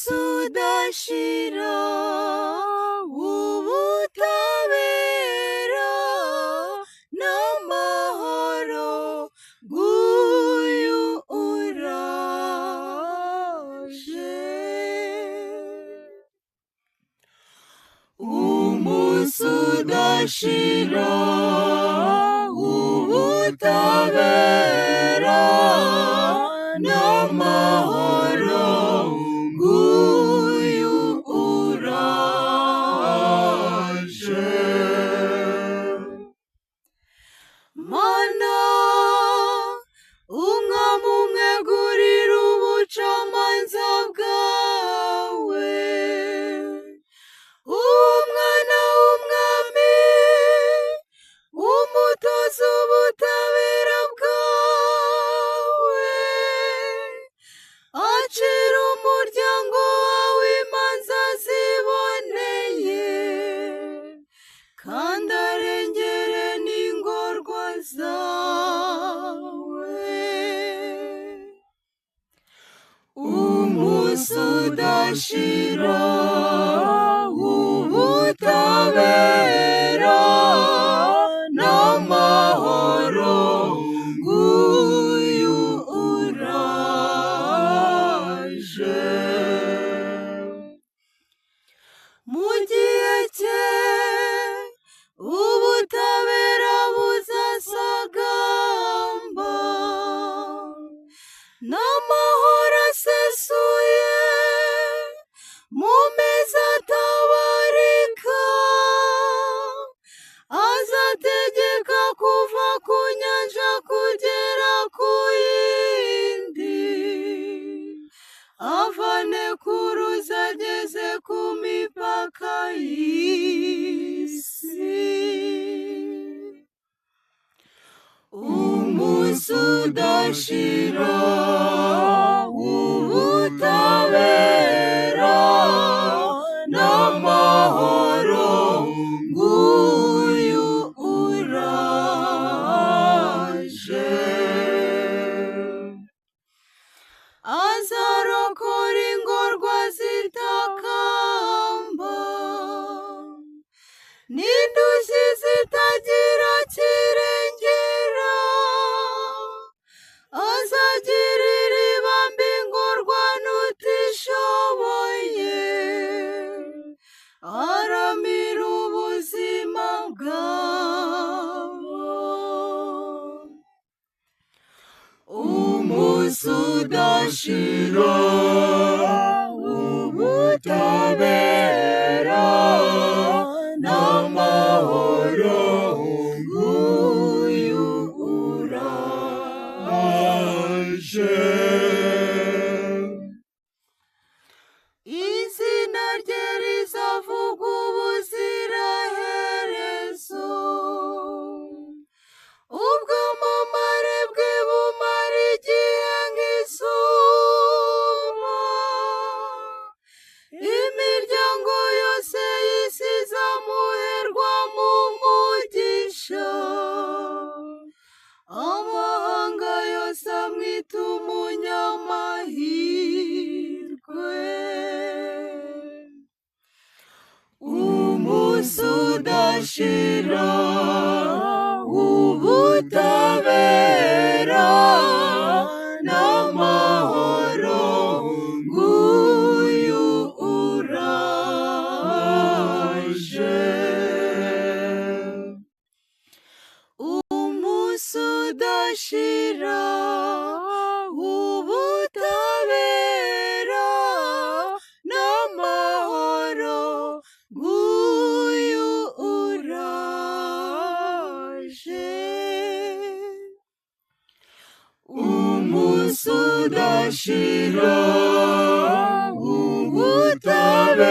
udashira, ubutabera n'amahoro, nguyu uraje. Umunsi udashira, ubutabera n'amahoro, nguyu uraje. Mana, umwami umwegurira ubucamanza bwawe, umwana w'umwami umutoza ubutabera bwawe, acira umuryango wawe imanza ziboneye, kandi arengere n'ingorwa zawe. Umunsi udashira, ubutabera n'amahoro, nguyu uraje. Mu gihe cye ubutabera buzasagamba, n'amahoro asesuye mu meza atabarika, azategeka kuva ku nyanja kugera ku yindi, avane ku ruzi ageze ku mipaka y'isi. Umunsi udashira, ubutabera n'amahoro, nguyu uraje. Azarokora ingorwa zitakamba, n'indushyi zitagira kirengera, azagirira ibambe ingorwa n'utishoboye, aramira ubuzima bwabo. Umunsi udashira, ubutabera n'amahoro, nguyu uraje. Izina rye rizavugwa ubuziraherezo, ubwamamare bwe bumara igihe nk'izuba, imiryango yose y'isi izamuherwa mu mugisha, amahanga yose amwita umunyamahirwe. Umunsi udashira, ubutabera n'amahoro, nguyu uraje. Umunsi udashira, ubutabera n'amahoro, nguyu uraje. Umunsi udashira, ubutabera